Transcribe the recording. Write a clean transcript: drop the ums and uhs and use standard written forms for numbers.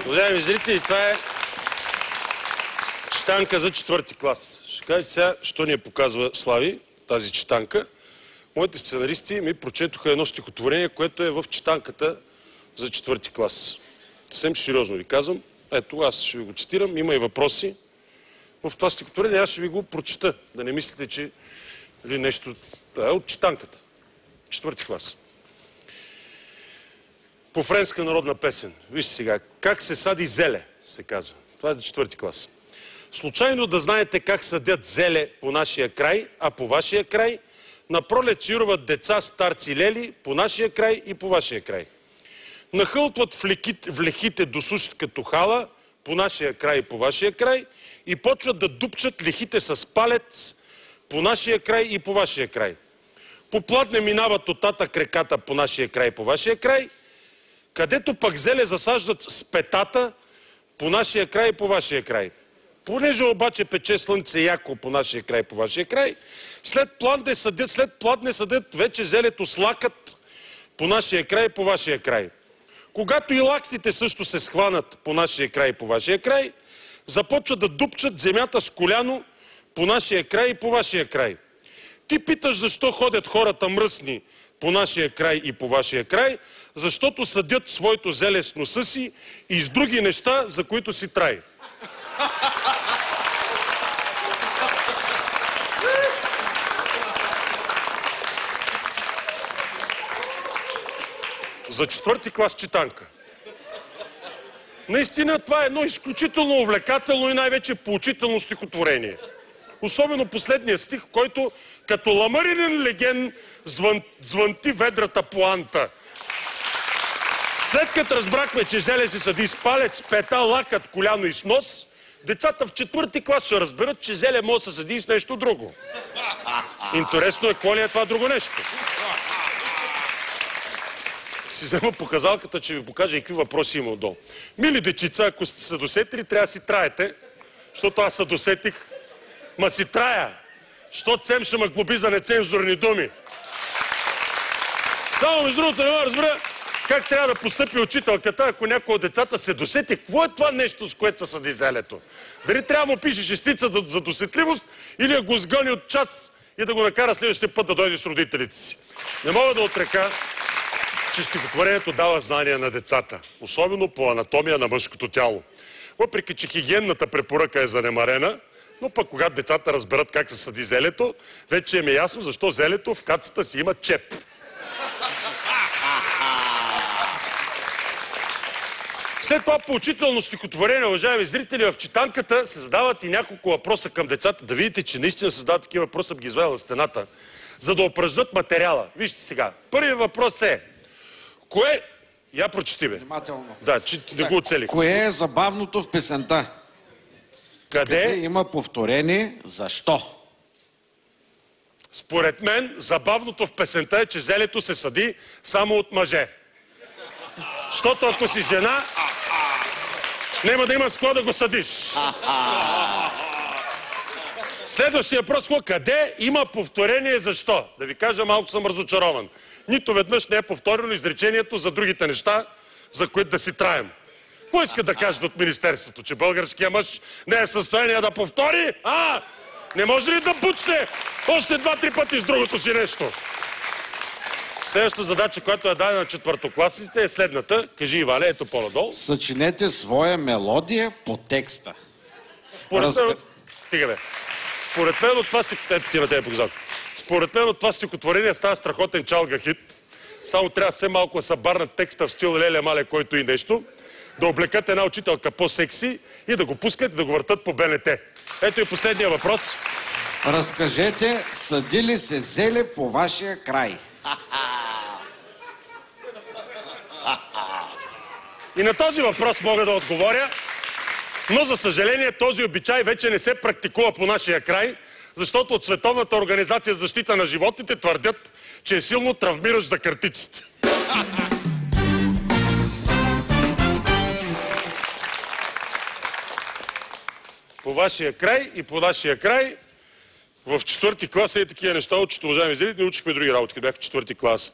Уважаеми зрители, това е читанка за четвърти клас. Ще кажете сега, що ни я показва Слави, тази читанка. Моите сценаристи ми прочетоха едно стихотворение, което е в читанката за четвърти клас. Съвсем сериозно ви казвам. Ето, аз ще ви го цитирам. Има и въпроси. В това стихотворение аз ще ви го прочета. Да не мислите, че нещо е от читанката. Четвърти клас. По френска народна песен. Вижте сега. Как се сади зеле, се казва. Това е за четвърти клас. Случайно да знаете как съдят зеле по нашия край, а по вашия край напролет чируват деца, старци, лели, по нашия край и по вашия край. Нахълтват в лехите до сушат като хала, по нашия край и по вашия край, и почват да дупчат лехите с палец, по нашия край и по вашия край. По пладне минават оттатък реката по нашия край и по вашия край, където пък зеле засаждат с петата, по нашия край и по вашия край. Понеже обаче пече слънце яко по нашия край и по вашия край, след пладне съдят вече зелето с лакът по нашия край и по вашия край. Когато и лактите също се схванат по нашия край и по вашия край, започват да дупчат земята с коляно по нашия край и по вашия край. Ти питаш защо ходят хората мръсни по нашия край и по вашия край, защото съдят своето зеле с носа си и с други неща, за които си трай. За четвърти клас читанка. Наистина това е едно изключително увлекателно и най-вече поучително стихотворение. Особено последния стих, който като ламаринен леген звънти ведрата поанта. След като разбрахме, че зеле се съди с палец, пета, лакът, коляно и с нос, децата в четвърти клас ще разберат, че зеле може да се съди и с нещо друго. Интересно е, какво ли е това друго нещо? Си взема показалката, че ви покажа и какви въпроси има отдолу. Мили дечица, ако сте се досетили, трябва да си траете, защото аз се досетих. Ма си трая, защото Цем ще ме глоби за нецензурни думи. Само между другото не мога да разбера как трябва да постъпи учителката, ако някой от децата се досети. Какво е това нещо, с което се съди зелето? Дали трябва да му пише шестица за досетливост или да го сгони от час и да го накара следващия път да дойде с родителите си? Не мога да отрека, че стихотворението дава знания на децата, особено по анатомия на мъжкото тяло. Въпреки че хигиенната препоръка е занемарена, но пък когато децата разберат как се съди зелето, вече им е ясно защо зелето в кацата си има чеп. След това поучително стихотворение, уважаеми зрители, в читанката се задават и няколко въпроса към децата. Да видите, че наистина се задават такива въпроса, ги извадя на стената, за да упражнят материала. Вижте сега. Първият въпрос е: кое... Я прочети, бе. Внимателно. Да, че да го оцелих. Кое е забавното в песента? Къде има повторение? Защо? Според мен, забавното в песента е, че зелето се съди само от мъже. Защото ако си жена, няма да има с какво да го съдиш. Следващия въпрос: къде има повторение, защо? Да ви кажа, малко съм разочарован. Нито веднъж не е повторено изречението за другите неща, за които да си траем. Кой иска да кажат от Министерството, че българския мъж не е в състояние да повтори? Не може ли да бучне още 2-3 пъти с другото си нещо? Следващата задача, която е дадена на четвъртокласниците, е следната. Кажи, Иване, ето по-надолу. Съчинете своя мелодия по текста. Според мен от това стихотворение става страхотен чалга хит. Само трябва все малко да се барнат текста в стил Леле Мале, който и нещо, да облекат една учителка по-секси и да го пускат и да го въртат по БНТ. Ето и последния въпрос. Разкажете, съди ли се зеле по вашия край? И на този въпрос мога да отговоря, но за съжаление този обичай вече не се практикува по нашия край, защото от Световната организация за защита на животните твърдят, че е силно травмиращ за картиците. По вашия край и по нашия край в четвърти клас е такива неща, учите, уважаеми зрители, учихме други работи, като бях в четвърти клас.